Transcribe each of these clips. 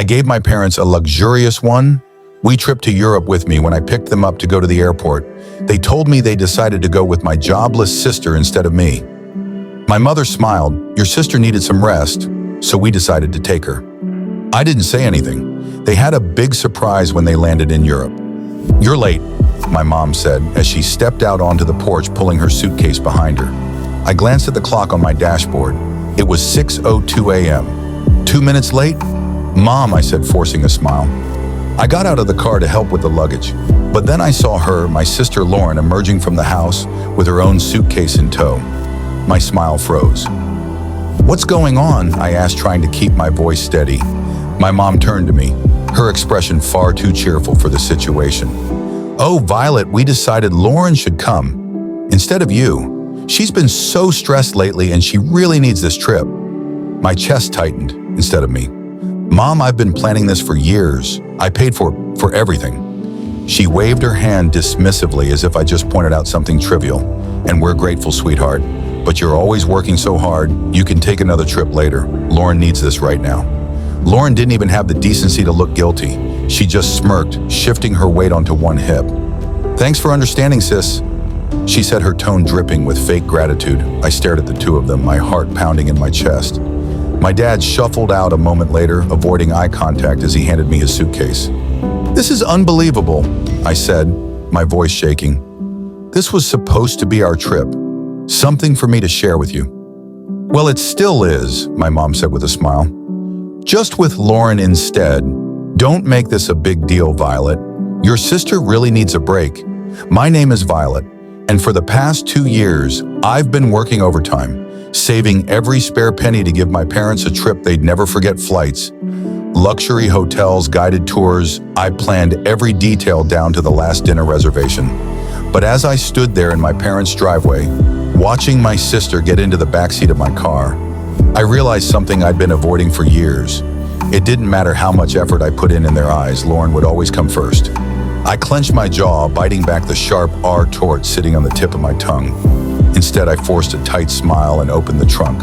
I gave my parents a luxurious one. We tripped to Europe with me when I picked them up to go to the airport. They told me they decided to go with my jobless sister instead of me. My mother smiled. Your sister needed some rest, so we decided to take her. I didn't say anything. They had a big surprise when they landed in Europe. You're late, my mom said as she stepped out onto the porch pulling her suitcase behind her. I glanced at the clock on my dashboard. It was 6:02 a.m. 2 minutes late? Mom, I said, forcing a smile. I got out of the car to help with the luggage, but then I saw her, my sister Lauren, emerging from the house with her own suitcase in tow. My smile froze. What's going on? I asked, trying to keep my voice steady. My mom turned to me, her expression far too cheerful for the situation. Oh, Violet, we decided Lauren should come instead of you. She's been so stressed lately and she really needs this trip. My chest tightened instead of me. Mom, I've been planning this for years. I paid for everything. She waved her hand dismissively as if I just pointed out something trivial. And we're grateful, sweetheart. But you're always working so hard, you can take another trip later. Lauren needs this right now. Lauren didn't even have the decency to look guilty. She just smirked, shifting her weight onto one hip. Thanks for understanding, sis, she said, her tone dripping with fake gratitude. I stared at the two of them, my heart pounding in my chest. My dad shuffled out a moment later, avoiding eye contact as he handed me his suitcase. This is unbelievable, I said, my voice shaking. This was supposed to be our trip, something for me to share with you. Well, it still is, my mom said with a smile. Just with Lauren instead. Don't make this a big deal, Violet. Your sister really needs a break. My name is Violet, and for the past 2 years, I've been working overtime, saving every spare penny to give my parents a trip they'd never forget. Flights, luxury hotels, guided tours. I planned every detail down to the last dinner reservation. But as I stood there in my parents' driveway, watching my sister get into the backseat of my car, I realized something I'd been avoiding for years. It didn't matter how much effort I put in their eyes, Lauren would always come first. I clenched my jaw, biting back the sharp R tort sitting on the tip of my tongue. Instead, I forced a tight smile and opened the trunk.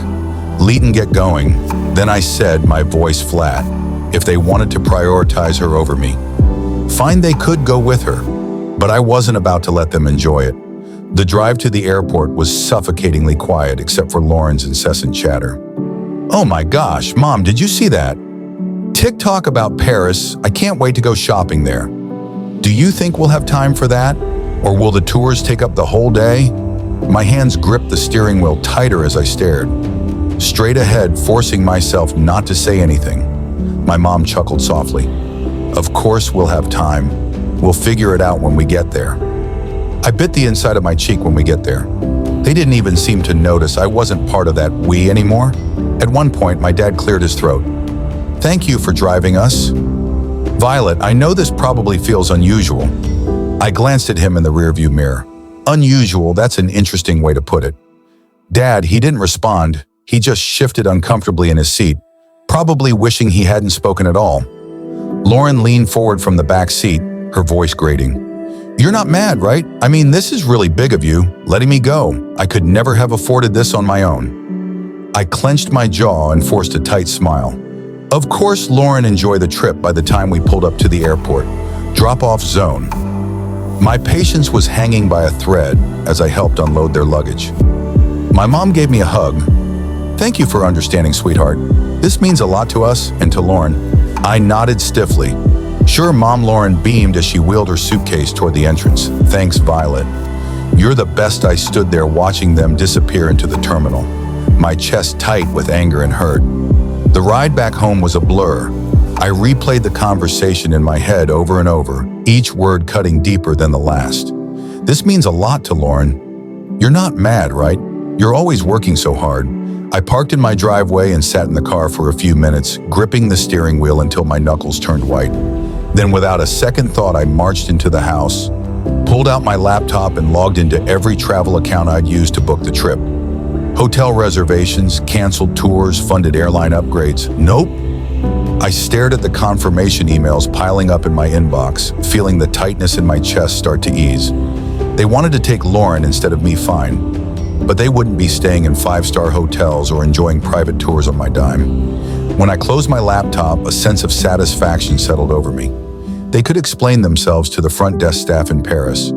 Lead and get going. Then I said, my voice flat, if they wanted to prioritize her over me. Fine, they could go with her, but I wasn't about to let them enjoy it. The drive to the airport was suffocatingly quiet except for Lauren's incessant chatter. Oh my gosh, Mom, did you see that? TikTok about Paris. I can't wait to go shopping there. Do you think we'll have time for that? Or will the tours take up the whole day? My hands gripped the steering wheel tighter as I stared. Straight ahead, forcing myself not to say anything. My mom chuckled softly. Of course we'll have time. We'll figure it out when we get there. I bit the inside of my cheek when we get there. They didn't even seem to notice I wasn't part of that we anymore. At one point, my dad cleared his throat. Thank you for driving us. Violet, I know this probably feels unusual. I glanced at him in the rearview mirror. Unusual, that's an interesting way to put it. Dad, he didn't respond. He just shifted uncomfortably in his seat, probably wishing he hadn't spoken at all. Lauren leaned forward from the back seat, her voice grating. You're not mad, right? I mean, this is really big of you, letting me go. I could never have afforded this on my own. I clenched my jaw and forced a tight smile. Of course, Lauren enjoyed the trip by the time we pulled up to the airport. Drop-off zone. My patience was hanging by a thread as I helped unload their luggage. My mom gave me a hug. Thank you for understanding, sweetheart. This means a lot to us and to Lauren. I nodded stiffly. Sure, Mom. Lauren beamed as she wheeled her suitcase toward the entrance. Thanks, Violet. You're the best. I stood there watching them disappear into the terminal, my chest tight with anger and hurt. The ride back home was a blur. I replayed the conversation in my head over and over, each word cutting deeper than the last. This means a lot to Lauren. You're not mad, right? You're always working so hard. I parked in my driveway and sat in the car for a few minutes, gripping the steering wheel until my knuckles turned white. Then without a second thought, I marched into the house, pulled out my laptop and logged into every travel account I'd used to book the trip. Hotel reservations, canceled tours, funded airline upgrades. Nope. I stared at the confirmation emails piling up in my inbox, feeling the tightness in my chest start to ease. They wanted to take Lauren instead of me, fine. But they wouldn't be staying in 5-star hotels or enjoying private tours on my dime. When I closed my laptop, a sense of satisfaction settled over me. They could explain themselves to the front desk staff in Paris.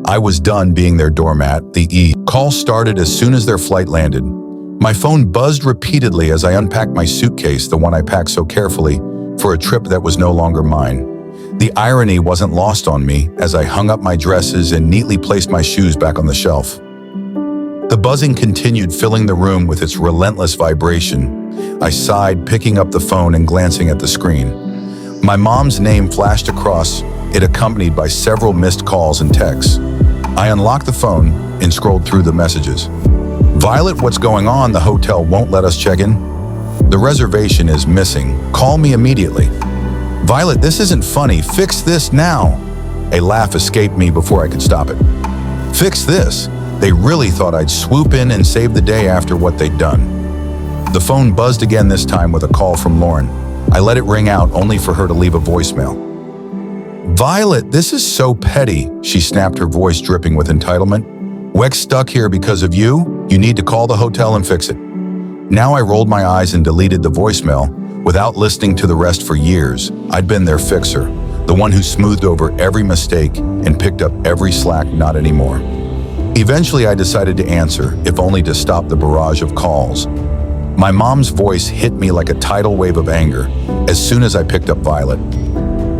I was done being their doormat. The call started as soon as their flight landed. My phone buzzed repeatedly as I unpacked my suitcase, the one I packed so carefully, for a trip that was no longer mine. The irony wasn't lost on me as I hung up my dresses and neatly placed my shoes back on the shelf. The buzzing continued, filling the room with its relentless vibration. I sighed, picking up the phone and glancing at the screen. My mom's name flashed across it, accompanied by several missed calls and texts. I unlocked the phone and scrolled through the messages. "Violet, what's going on? The hotel won't let us check in. The reservation is missing. Call me immediately. Violet, this isn't funny. Fix this now." A laugh escaped me before I could stop it. Fix this? They really thought I'd swoop in and save the day after what they'd done. The phone buzzed again, this time with a call from Lauren. I let it ring out, only for her to leave a voicemail. "Violet, this is so petty," she snapped, her voice dripping with entitlement. "We're stuck here because of you. You need to call the hotel and fix it." Now I rolled my eyes and deleted the voicemail. Without listening to the rest for years, I'd been their fixer, the one who smoothed over every mistake and picked up every slack. Not anymore. Eventually, I decided to answer, if only to stop the barrage of calls. My mom's voice hit me like a tidal wave of anger as soon as I picked up Violet.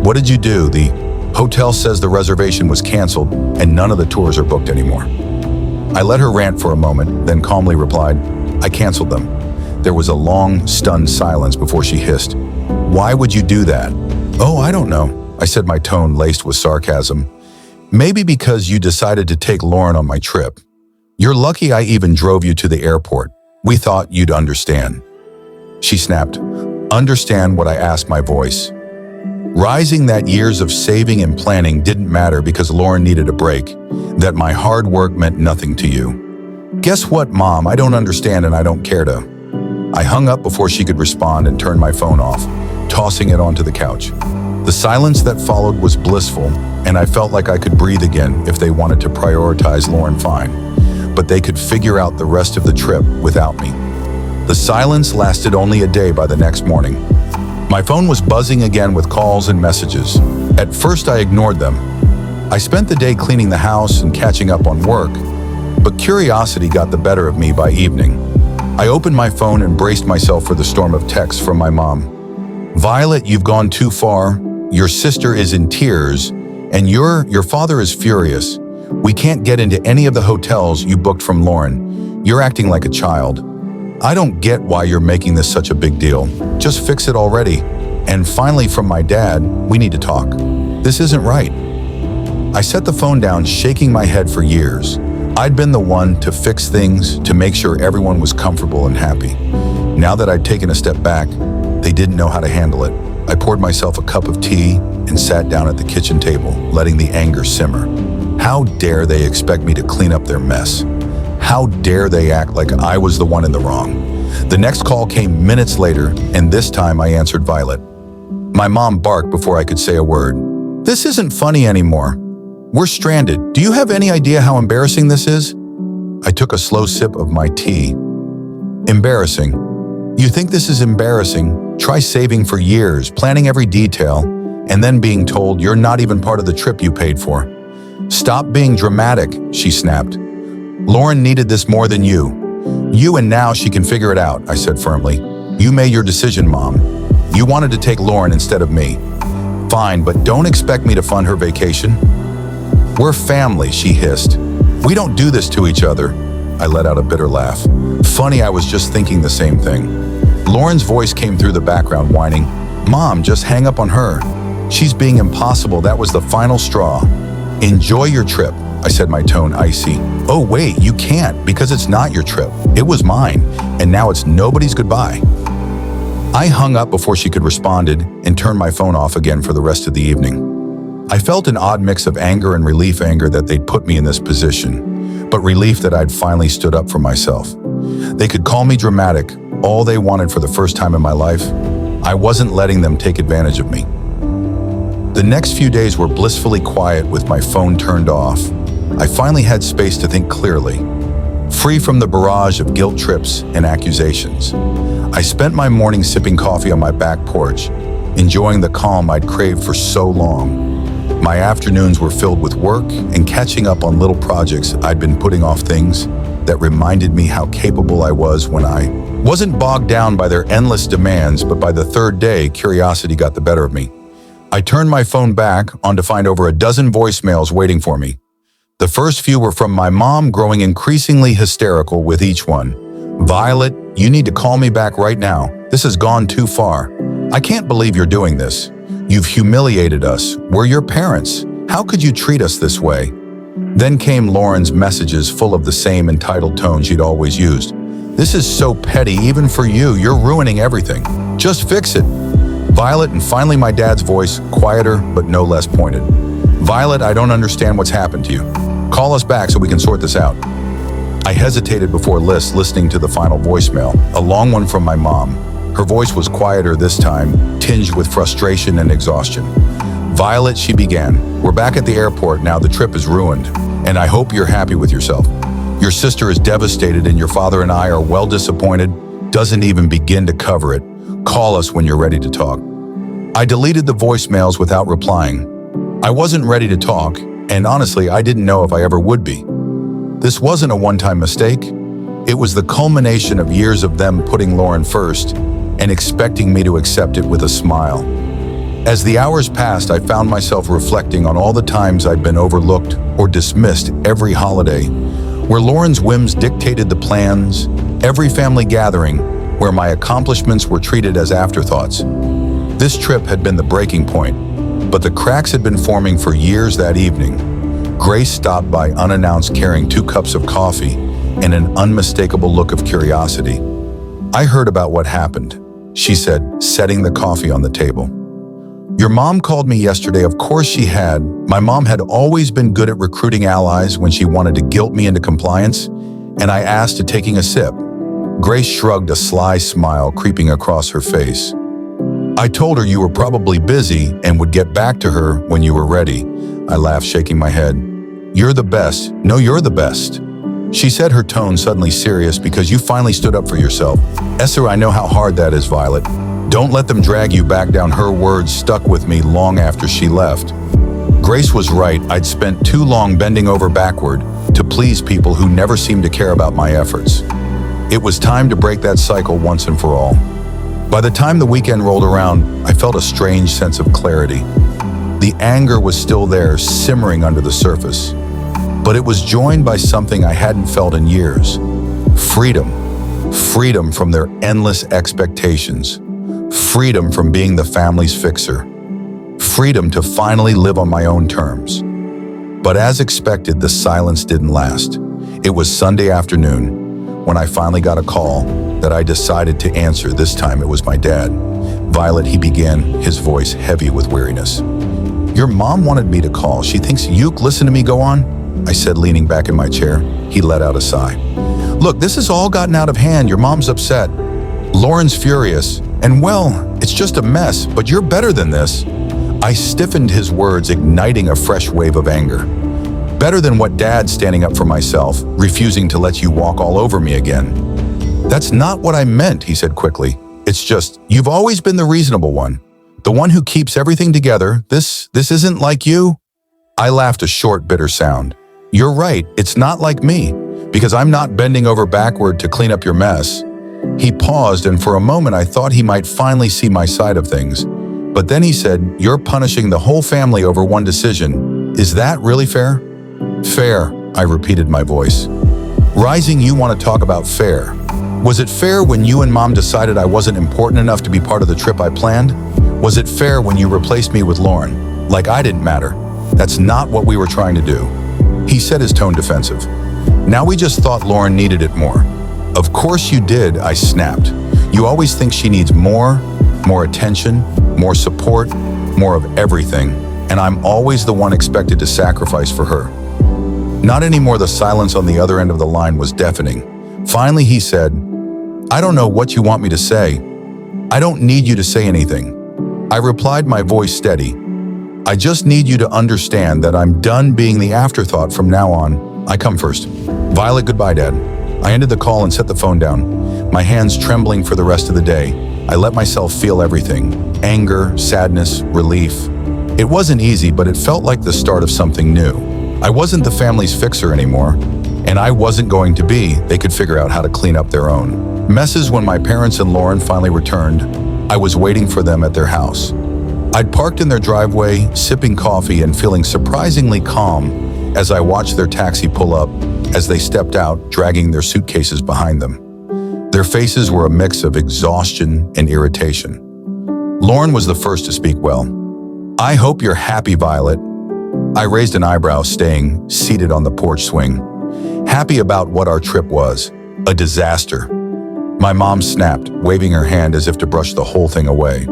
"What did you do? The hotel says the reservation was canceled and none of the tours are booked anymore." I let her rant for a moment, then calmly replied, "I canceled them." There was a long, stunned silence before she hissed, "Why would you do that?" "Oh, I don't know," I said, my tone laced with sarcasm. "Maybe because you decided to take Lauren on my trip. You're lucky I even drove you to the airport. We thought you'd understand." She snapped, "Understand what I asked?" My voice rising, that years of saving and planning didn't matter because Lauren needed a break, that my hard work meant nothing to you. "Guess what, Mom? I don't understand and I don't care to." I hung up before she could respond and turned my phone off, tossing it onto the couch. The silence that followed was blissful, and I felt like I could breathe again. If they wanted to prioritize Lauren, fine, but they could figure out the rest of the trip without me. The silence lasted only a day. By the next morning, my phone was buzzing again with calls and messages. At first, I ignored them. I spent the day cleaning the house and catching up on work, but curiosity got the better of me. By evening, I opened my phone and braced myself for the storm of texts from my mom. "Violet, you've gone too far. Your sister is in tears, and your father is furious. We can't get into any of the hotels you booked from Lauren. You're acting like a child. I don't get why you're making this such a big deal. Just fix it already. And finally, from my dad, we need to talk. This isn't right." I set the phone down, shaking my head. For years, I'd been the one to fix things, to make sure everyone was comfortable and happy. Now that I'd taken a step back, they didn't know how to handle it. I poured myself a cup of tea and sat down at the kitchen table, letting the anger simmer. How dare they expect me to clean up their mess? How dare they act like I was the one in the wrong? The next call came minutes later, and this time I answered Violet. My mom barked before I could say a word. "This isn't funny anymore. We're stranded. Do you have any idea how embarrassing this is?" I took a slow sip of my tea. "Embarrassing? You think this is embarrassing? Try saving for years, planning every detail, and then being told you're not even part of the trip you paid for. Stop being dramatic," she snapped. "Lauren needed this more than you. And now she can figure it out," I said firmly. "You made your decision, Mom. You wanted to take Lauren instead of me. Fine, but don't expect me to fund her vacation." "We're family," she hissed. "We don't do this to each other." I let out a bitter laugh. Funny, I was just thinking the same thing. Lauren's voice came through the background, whining, "Mom, just hang up on her. She's being impossible. That was the final straw. Enjoy your trip," I said, my tone icy. "Oh wait, you can't, because it's not your trip. It was mine, and now it's nobody's goodbye." I hung up before she could respond and turned my phone off again for the rest of the evening. I felt an odd mix of anger and relief. Anger that they'd put me in this position, but relief that I'd finally stood up for myself. They could call me dramatic, all they wanted. For the first time in my life, I wasn't letting them take advantage of me. The next few days were blissfully quiet with my phone turned off. I finally had space to think clearly. free from the barrage of guilt trips and accusations. I spent my morning sipping coffee on my back porch, enjoying the calm I'd craved for so long. My afternoons were filled with work and catching up on little projects I'd been putting off, things that reminded me how capable I was when I wasn't bogged down by their endless demands. But by the third day, curiosity got the better of me. I turned my phone back on to find over a dozen voicemails waiting for me. The first few were from my mom, growing increasingly hysterical with each one. "Violet, you need to call me back right now. This has gone too far. I can't believe you're doing this. You've humiliated us. We're your parents. How could you treat us this way?" Then came Lauren's messages, full of the same entitled tone she'd always used. "This is so petty, even for you. You're ruining everything. Just fix it." Violet, and finally my dad's voice, quieter but no less pointed. "Violet, I don't understand what's happened to you. Call us back so we can sort this out." I hesitated before listening to the final voicemail, a long one from my mom. Her voice was quieter this time, tinged with frustration and exhaustion. "Violet," she began, "we're back at the airport now. The trip is ruined, and I hope you're happy with yourself. Your sister is devastated, and your father and I are well disappointed. Doesn't even begin to cover it. Call us when you're ready to talk." I deleted the voicemails without replying. I wasn't ready to talk, and honestly, I didn't know if I ever would be. This wasn't a one-time mistake. It was the culmination of years of them putting Lauren first and expecting me to accept it with a smile. As the hours passed, I found myself reflecting on all the times I'd been overlooked or dismissed every holiday, where Lauren's whims dictated the plans, every family gathering, where my accomplishments were treated as afterthoughts. This trip had been the breaking point, but the cracks had been forming for years. That evening, Grace stopped by unannounced, carrying 2 cups of coffee and an unmistakable look of curiosity. "I heard about what happened," she said, setting the coffee on the table. "Your mom called me yesterday." Of course she had. My mom had always been good at recruiting allies when she wanted to guilt me into compliance, and I asked to taking a sip. Grace shrugged, a sly smile creeping across her face. "I told her you were probably busy and would get back to her when you were ready." I laughed, shaking my head. "You're the best. No, you're the best," she said, her tone suddenly serious, "because you finally stood up for yourself." "Esther, I know how hard that is, Violet. Don't let them drag you back down." Her words stuck with me long after she left. Grace was right. I'd spent too long bending over backward to please people who never seemed to care about my efforts. It was time to break that cycle once and for all. By the time the weekend rolled around, I felt a strange sense of clarity. The anger was still there, simmering under the surface, but it was joined by something I hadn't felt in years. Freedom. Freedom from their endless expectations. Freedom from being the family's fixer. Freedom to finally live on my own terms. But as expected, the silence didn't last. It was Sunday afternoon when I finally got a call that I decided to answer. This time it was my dad. "Violet," he began, his voice heavy with weariness. "Your mom wanted me to call. She thinks you..." "Listen to me, go on," I said, leaning back in my chair. He let out a sigh. "Look, this has all gotten out of hand. Your mom's upset. Lauren's furious. And well, it's just a mess, but you're better than this." I stiffened, his words igniting a fresh wave of anger. "Better than what, Dad?" "Standing up for myself, refusing to let you walk all over me again." "That's not what I meant," he said quickly. "It's just, you've always been the reasonable one. The one who keeps everything together. This isn't like you." I laughed, a short, bitter sound. "You're right, it's not like me, because I'm not bending over backward to clean up your mess." He paused, and for a moment I thought he might finally see my side of things. But then he said, "You're punishing the whole family over one decision. Is that really fair?" "Fair," I repeated, my voice rising. "You want to talk about fair? Was it fair when you and Mom decided I wasn't important enough to be part of the trip I planned? Was it fair when you replaced me with Lauren? Like I didn't matter? That's not what we were trying to do." He said, his tone defensive. "Now we just thought Lauren needed it more." "Of course you did," I snapped. "You always think she needs more attention, more support, more of everything, and I'm always the one expected to sacrifice for her." Not anymore. The silence on the other end of the line was deafening. Finally he said, "I don't know what you want me to say. I don't need you to say anything." I replied, my voice steady. "I just need you to understand that I'm done being the afterthought from now on. I come first. Violet, goodbye, Dad." I ended the call and set the phone down, my hands trembling for the rest of the day. I let myself feel everything: anger, sadness, relief. It wasn't easy, but it felt like the start of something new. I wasn't the family's fixer anymore, and I wasn't going to be. They could figure out how to clean up their own messes. When my parents and Lauren finally returned, I was waiting for them at their house. I'd parked in their driveway, sipping coffee and feeling surprisingly calm as I watched their taxi pull up as they stepped out, dragging their suitcases behind them. Their faces were a mix of exhaustion and irritation. Lauren was the first to speak. "Well, I hope you're happy, Violet." I raised an eyebrow, staying seated on the porch swing. "Happy about what our trip was? A disaster." My mom snapped, waving her hand as if to brush the whole thing away.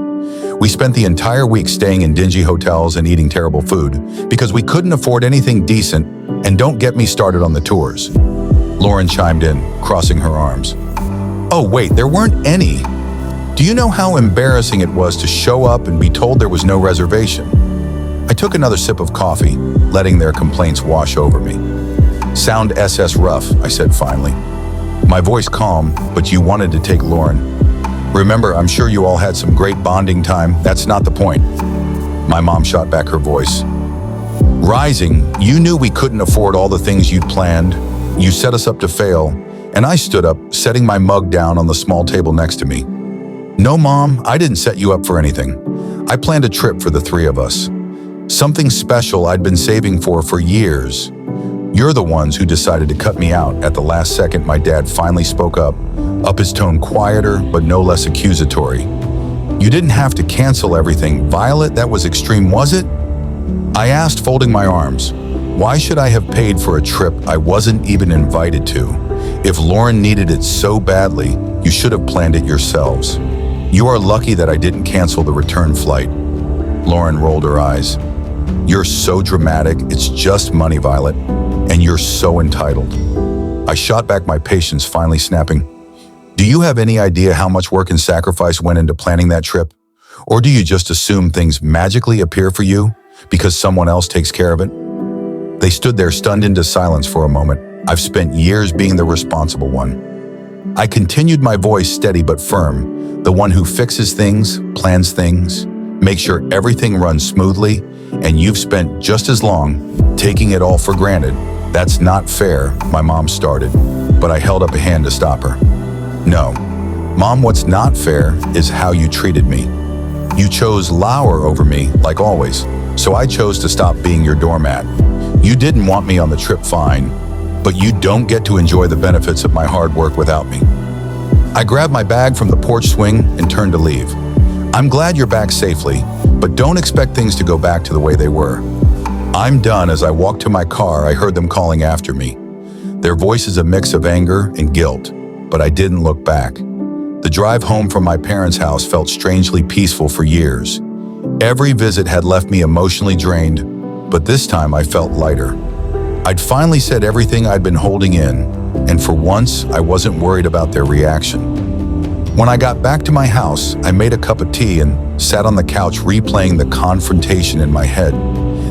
"We spent the entire week staying in dingy hotels and eating terrible food because we couldn't afford anything decent, and don't get me started on the tours." Lauren chimed in, crossing her arms. "Oh wait, there weren't any. Do you know how embarrassing it was to show up and be told there was no reservation?" I took another sip of coffee, letting their complaints wash over me. "Sound SS rough," I said finally. My voice calm, "But you wanted to take Lauren. Remember, I'm sure you all had some great bonding time. That's not the point." My mom shot back, her voice rising. "You knew we couldn't afford all the things you'd planned. You set us up to fail." And I stood up, setting my mug down on the small table next to me. "No, Mom, I didn't set you up for anything. I planned a trip for the three of us. Something special I'd been saving for years. You're the ones who decided to cut me out at the last second." My dad finally spoke up his tone quieter but no less accusatory. "You didn't have to cancel everything, Violet. That was extreme, was it?" I asked, folding my arms. Why should I have paid for a trip I wasn't even invited to? If Lauren needed it so badly, you should have planned it yourselves. You are lucky that I didn't cancel the return flight." Lauren rolled her eyes. "You're so dramatic. It's just money, Violet, and you're so entitled." I shot back, my patience finally snapping. "Do you have any idea how much work and sacrifice went into planning that trip? Or do you just assume things magically appear for you because someone else takes care of it?" They stood there, stunned into silence for a moment. "I've spent years being the responsible one." I continued, my voice steady but firm. "The one who fixes things, plans things, makes sure everything runs smoothly, and you've spent just as long taking it all for granted. That's not fair," my mom started, but I held up a hand to stop her. "No, Mom, what's not fair is how you treated me. You chose Lauer over me, like always, so I chose to stop being your doormat. You didn't want me on the trip, fine, but you don't get to enjoy the benefits of my hard work without me." I grabbed my bag from the porch swing and turned to leave. "I'm glad you're back safely, but don't expect things to go back to the way they were." I'm done. As I walked to my car, I heard them calling after me. Their voices a mix of anger and guilt, but I didn't look back. The drive home from my parents' house felt strangely peaceful. For years, every visit had left me emotionally drained, but this time I felt lighter. I'd finally said everything I'd been holding in, and for once I wasn't worried about their reaction. When I got back to my house, I made a cup of tea and sat on the couch, replaying the confrontation in my head.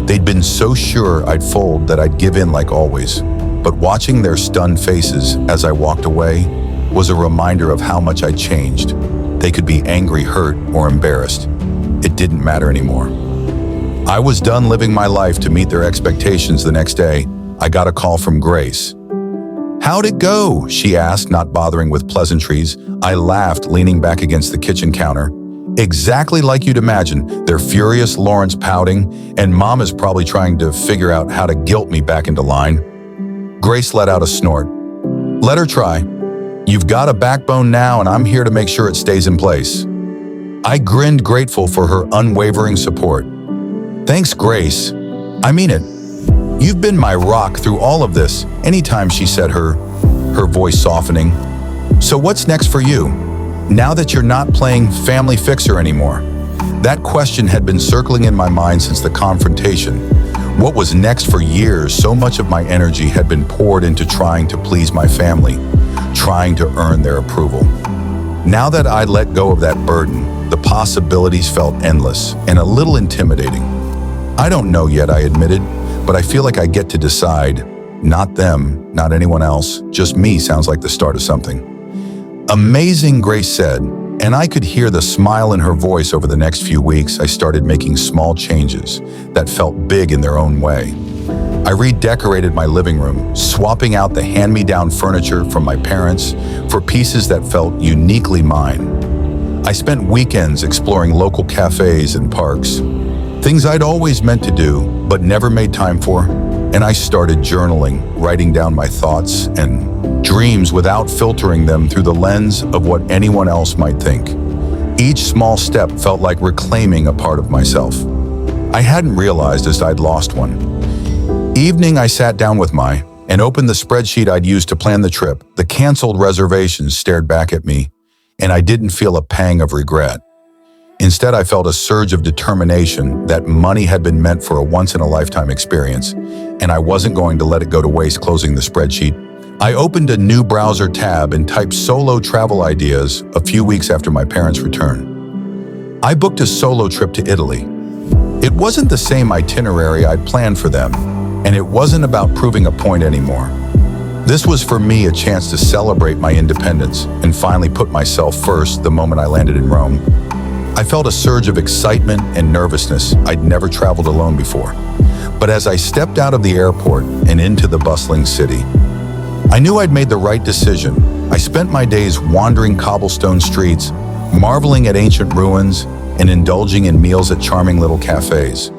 They'd been so sure I'd fold, that I'd give in like always. But watching their stunned faces as I walked away was a reminder of how much I'd changed. They could be angry, hurt, or embarrassed. It didn't matter anymore. I was done living my life to meet their expectations. The next day, I got a call from Grace. "How'd it go?" she asked, not bothering with pleasantries. I laughed, leaning back against the kitchen counter. "Exactly like you'd imagine. They're furious, Lauren's pouting, and Mom is probably trying to figure out how to guilt me back into line." Grace let out a snort. "Let her try. You've got a backbone now, and I'm here to make sure it stays in place." I grinned, grateful for her unwavering support. "Thanks, Grace. I mean it. You've been my rock through all of this." "Anytime," she said, her voice softening. "So what's next for you, now that you're not playing family fixer anymore?" That question had been circling in my mind since the confrontation. What was next? For years, so much of my energy had been poured into trying to please my family, trying to earn their approval. Now that I'd let go of that burden, the possibilities felt endless and a little intimidating. "I don't know yet," I admitted, "but I feel like I get to decide. Not them, not anyone else, just me sounds like the start of something. Amazing, Grace said, and I could hear the smile in her voice. Over the next few weeks, I started making small changes that felt big in their own way. I redecorated my living room, swapping out the hand-me-down furniture from my parents for pieces that felt uniquely mine. I spent weekends exploring local cafes and parks, things I'd always meant to do but never made time for, and I started journaling, writing down my thoughts and dreams without filtering them through the lens of what anyone else might think. Each small step felt like reclaiming a part of myself I hadn't realized as I'd lost one. Evening, I sat down with and opened the spreadsheet I'd used to plan the trip. The canceled reservations stared back at me, and I didn't feel a pang of regret. Instead, I felt a surge of determination that money had been meant for a once-in-a-lifetime experience, and I wasn't going to let it go to waste. Closing the spreadsheet, I opened a new browser tab and typed solo travel ideas a few weeks after my parents' return. I booked a solo trip to Italy. It wasn't the same itinerary I'd planned for them, and it wasn't about proving a point anymore. This was for me a chance to celebrate my independence and finally put myself first. The moment I landed in Rome, I felt a surge of excitement and nervousness. I'd never traveled alone before. But as I stepped out of the airport and into the bustling city, I knew I'd made the right decision. I spent my days wandering cobblestone streets, marveling at ancient ruins, and indulging in meals at charming little cafes.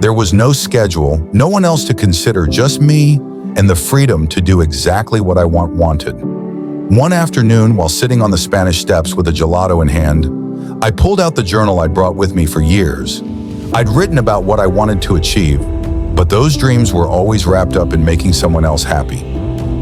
There was no schedule, no one else to consider, just me and the freedom to do exactly what I wanted. One afternoon, while sitting on the Spanish steps with a gelato in hand, I pulled out the journal I'd brought with me for years. I'd written about what I wanted to achieve, but those dreams were always wrapped up in making someone else happy.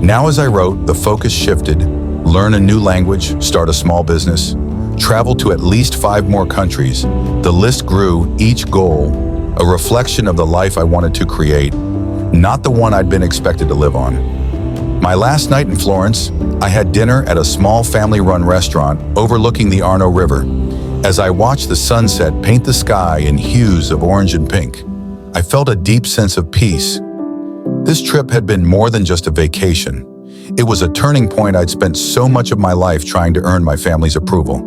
Now as I wrote, the focus shifted: learn a new language, start a small business, travel to at least 5 more countries. The list grew, each goal a reflection of the life I wanted to create, not the one I'd been expected to live on. My last night in Florence, I had dinner at a small family-run restaurant overlooking the Arno River. As I watched the sunset paint the sky in hues of orange and pink, I felt a deep sense of peace. This trip had been more than just a vacation. It was a turning point. I'd spent so much of my life trying to earn my family's approval.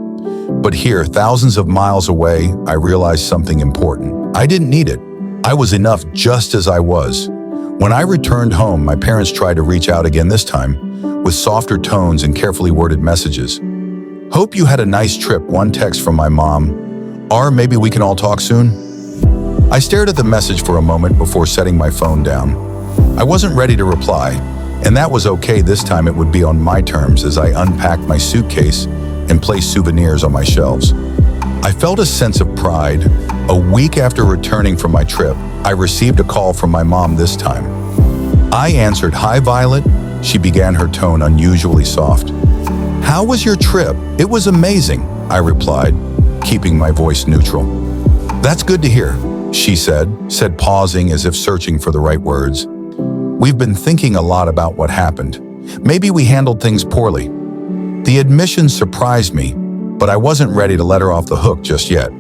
But here, thousands of miles away, I realized something important. I didn't need it. I was enough just as I was. When I returned home, my parents tried to reach out again, this time with softer tones and carefully worded messages. "Hope you had a nice trip," one text from my mom. "Or maybe we can all talk soon." I stared at the message for a moment before setting my phone down. I wasn't ready to reply, and that was okay. This time it would be on my terms. As I unpacked my suitcase and placed souvenirs on my shelves, I felt a sense of pride. A week after returning from my trip, I received a call from my mom this time. I answered. "Hi, Violet." She began, her tone unusually soft. "How was your trip?" "It was amazing," I replied, keeping my voice neutral. "That's good to hear," she said, pausing as if searching for the right words. "We've been thinking a lot about what happened. Maybe we handled things poorly." The admission surprised me, but I wasn't ready to let her off the hook just yet.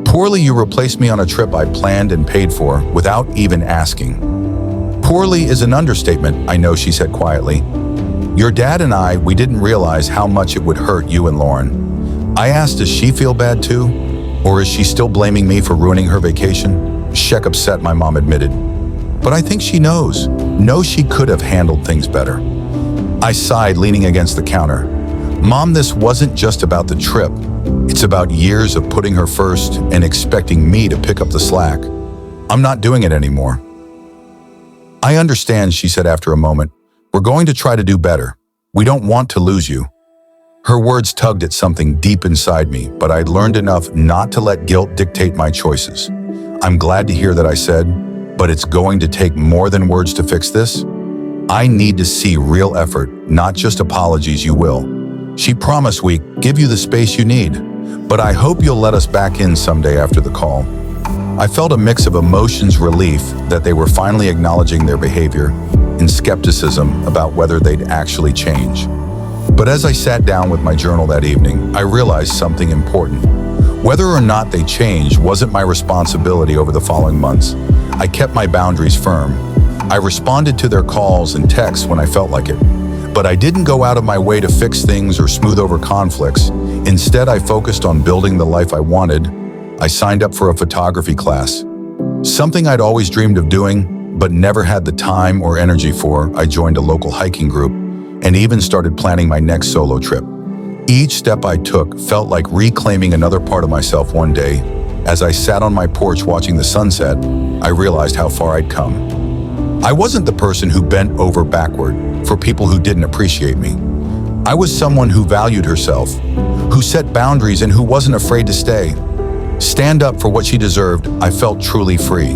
"Poorly? You replaced me on a trip I planned and paid for without even asking." "Poorly is an understatement, I know," she said quietly. "Your dad and we didn't realize how much it would hurt you and Lauren." I asked, does she feel bad too? Or is she still blaming me for ruining her vacation? "Sheck upset," my mom admitted. "But I think she knows she could have handled things better." I sighed, leaning against the counter. "Mom, this wasn't just about the trip. It's about years of putting her first and expecting me to pick up the slack. I'm not doing it anymore." "I understand," she said after a moment. "We're going to try to do better. We don't want to lose you." Her words tugged at something deep inside me, but I'd learned enough not to let guilt dictate my choices. "I'm glad to hear that," I said, "but it's going to take more than words to fix this. I need to see real effort, not just apologies." "You will." She promised. "We give you the space you need, but I hope you'll let us back in someday." After the call, I felt a mix of emotions: relief that they were finally acknowledging their behavior, and skepticism about whether they'd actually change. But as I sat down with my journal that evening, I realized something important. Whether or not they changed wasn't my responsibility. Over the following months, I kept my boundaries firm. I responded to their calls and texts when I felt like it. But I didn't go out of my way to fix things or smooth over conflicts. Instead, I focused on building the life I wanted. I signed up for a photography class. Something I'd always dreamed of doing, but never had the time or energy for. I joined a local hiking group and even started planning my next solo trip. Each step I took felt like reclaiming another part of myself. One day, as I sat on my porch watching the sunset, I realized how far I'd come. I wasn't the person who bent over backward for people who didn't appreciate me. I was someone who valued herself, who set boundaries, and who wasn't afraid to stand up for what she deserved. I felt truly free.